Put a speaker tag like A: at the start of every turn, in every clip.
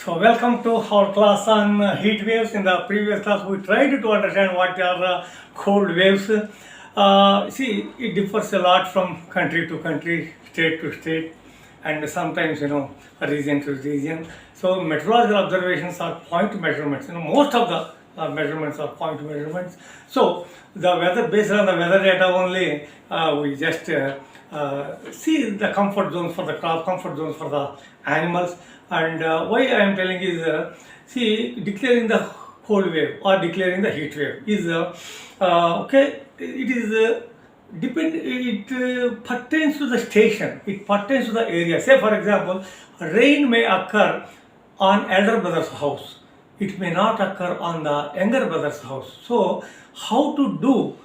A: So welcome to our class on heat waves. In the previous class, we tried to understand what are cold waves. See, it differs a lot from country to country, state to state, and sometimes region to region. So meteorological observations are point measurements. Most of the measurements are point measurements. So the weather, based on the weather data only, we just see the comfort zones for the crop, comfort zones for the animals. And why I am telling is, see, declaring the cold wave or declaring the heat wave is okay. It is depend. It pertains to the station. It pertains to the area. Say, for example, rain may occur on elder brother's house. It may not occur on the younger brother's house. So, how to do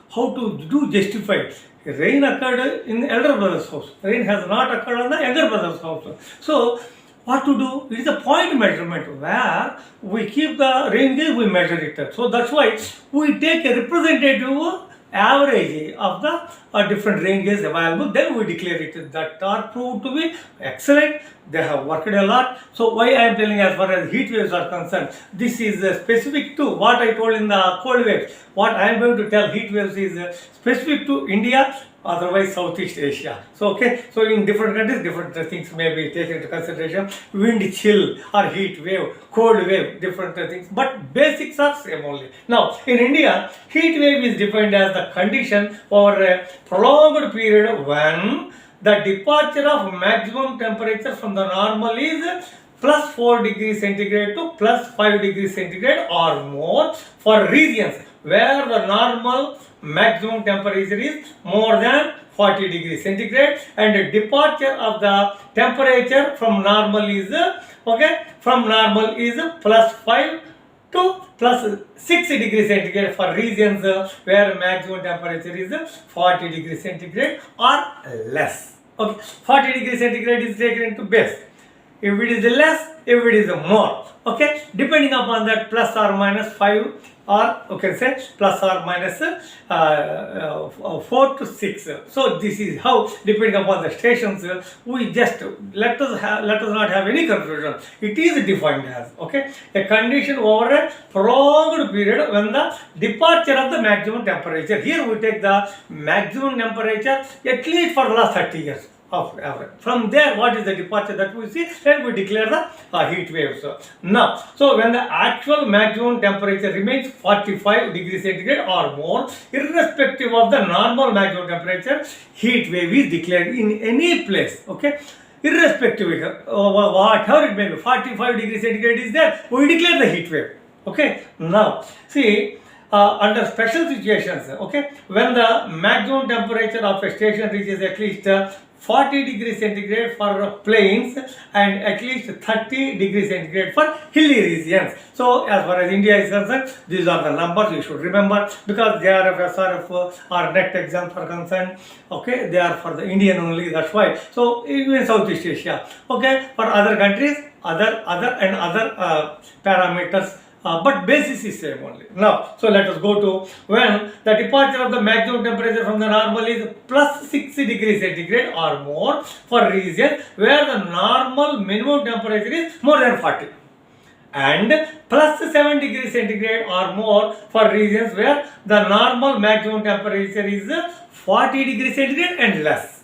A: justify? Rain occurred in the elder brother's house. Rain has not occurred on the younger brother's house. So, what to do? It is a point measurement where we keep the rain gauge, we measure it. So that's why we take a representative average of the different rain gauges available. Then we declare it. That are proved to be excellent. They have worked a lot. So why I am telling, as far as heat waves are concerned, this is specific to what I told in the cold waves. What I am going to tell, heat waves is specific to India, otherwise Southeast Asia. So okay, so in different countries, different things may be taken into consideration. Wind chill or heat wave, cold wave, different things, but basics are same only. Now in India, heat wave is defined as the condition for a prolonged period when the departure of maximum temperature from the normal is plus 4 degrees centigrade to plus 5 degrees centigrade or more for regions where the normal maximum temperature is more than 40 degrees centigrade, and the departure of the temperature from normal is plus 5 to plus 6 degrees centigrade for regions where maximum temperature is 40 degrees centigrade or less. Okay, 40 degrees centigrade is taken into base. If it is less, if it is more, okay, depending upon that, plus or minus 5, or you can say plus or minus 4 to 6. So this is how, depending upon the stations, we just let us not have any confusion. It is defined as a condition over a prolonged period when the departure of the maximum temperature. Here we take the maximum temperature at least for the last 30 years. Of average. From there, what is the departure that we see? Then we declare the heat waves. Now, so when the actual maximum temperature remains 45 degrees centigrade or more, irrespective of the normal maximum temperature, heat wave is declared in any place. Okay, irrespective of whatever it may be, 45 degrees centigrade is there, we declare the heat wave. Okay, now see. Under special situations, when the maximum temperature of a station reaches at least 40 degrees centigrade for plains and at least 30 degrees centigrade for hilly regions. So as far as India is concerned, these are the numbers you should remember, because they are SRF or NET exams are concerned. Okay, they are for the Indian only, that's why. So even Southeast Asia, for other countries, other parameters. But basis is same only. Now, so let us go to when the departure of the maximum temperature from the normal is plus 60 degrees centigrade or more for regions where the normal minimum temperature is more than 40, and plus 7 degrees centigrade or more for regions where the normal maximum temperature is 40 degrees centigrade and less.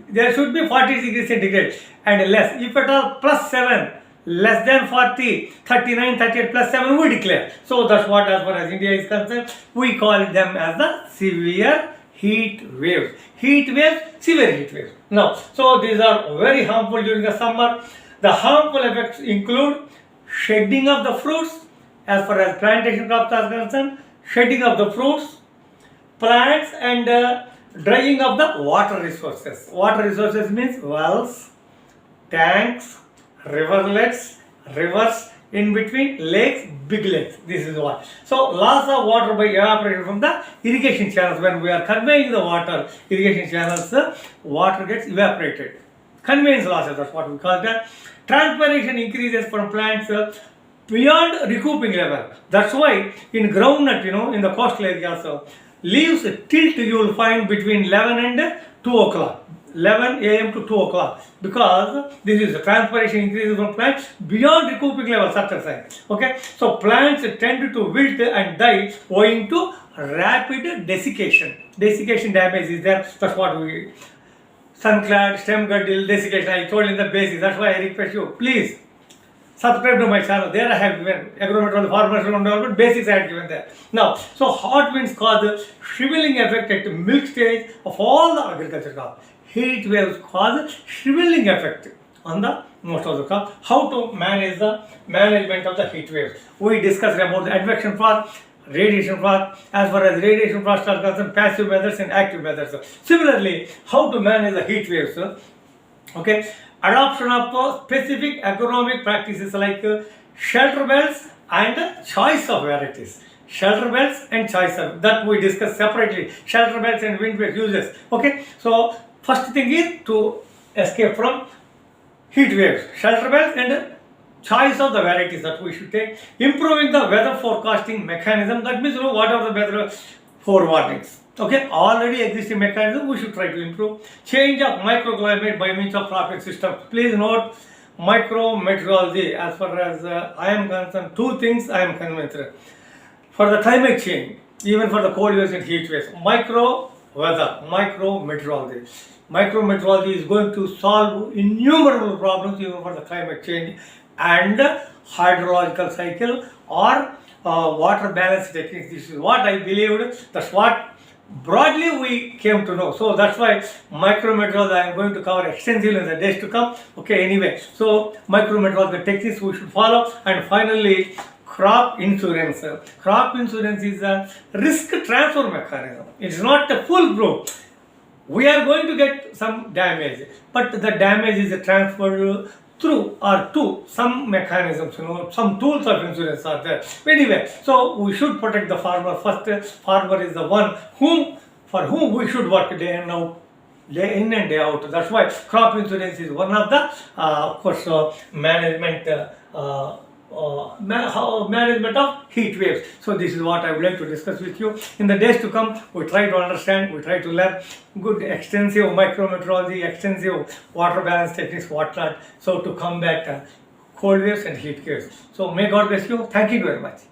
A: There should be 40 degrees centigrade and less. If at all plus 7, less than 40, 39, 38 plus 7 we declare. So that's what, as far as India is concerned, we call them as the severe heat waves. Heat waves, severe heat waves. Now, so these are very harmful during the summer. The harmful effects include shedding of the fruits, as far as plantation crops are concerned, shedding of the fruits, plants, and drying of the water resources. Water resources means wells, tanks, riverlets, rivers, in between lakes, big lakes. This is what. So loss of water by evaporation from the irrigation channels. When we are conveying the water, irrigation channels, water gets evaporated. Conveyance losses, that's what we call that. Transpiration increases from plants beyond recouping level. That's why in groundnut, in the coastal areas, leaves tilt you will find between 11 and 2 o'clock. 11 a.m. to 2 o'clock, because this is the transpiration increases from plants beyond recouping level, certain signs. Okay, so plants tend to wilt and die owing to rapid desiccation. Desiccation damage is there. That's what we sunclad, stem girdle, desiccation. I told in the basics. That's why I request you, please subscribe to my channel. There I have given agrometeorology, farmers development basics I have given there. Now, so hot winds cause the shriveling effect at the milk stage of all the agriculture crops. Heat waves cause shriveling effect on the most of the crops. How to manage the management of the heat waves? We discussed about the advection frost, radiation frost. As far as radiation frost are concerned, passive methods and active methods. Similarly, how to manage the heat waves? Okay, adoption of specific agronomic practices like shelter belts and choice of varieties. Shelter belts and choice of that we discuss separately. Shelter belts and wind wave uses. Okay, so first thing is to escape from heat waves. Shelter belts and choice of the varieties that we should take. Improving the weather forecasting mechanism. That means what are the weather forewarnings. Okay, already existing mechanism we should try to improve. Change of microclimate by means of cropping system. Please note, micrometeorology, as far as I am concerned, two things I am convinced. For the climate change, even for the cold waves and heat waves, micro weather, micrometeorology. Micrometeorology is going to solve innumerable problems even for the climate change and hydrological cycle or water balance techniques. This is what I believed. That's what broadly we came to know. So that's why micrometeorology I am going to cover extensively in the days to come. Okay, anyway, so micrometeorology techniques we should follow. And finally, crop insurance. Crop insurance is a risk transfer mechanism. It's not a foolproof. We are going to get some damage, but the damage is transferred through or to some mechanisms, some tools of insurance are there. Anyway, so we should protect the farmer first. Farmer is the one for whom we should work day in and day out. That's why crop insurance is one of the, of course, management management of heat waves. So this is what I would like to discuss with you. In the days to come, we try to understand, we try to learn good extensive micrometeorology, extensive water balance techniques, whatnot, so to combat cold waves and heat waves. So may God bless you. Thank you very much.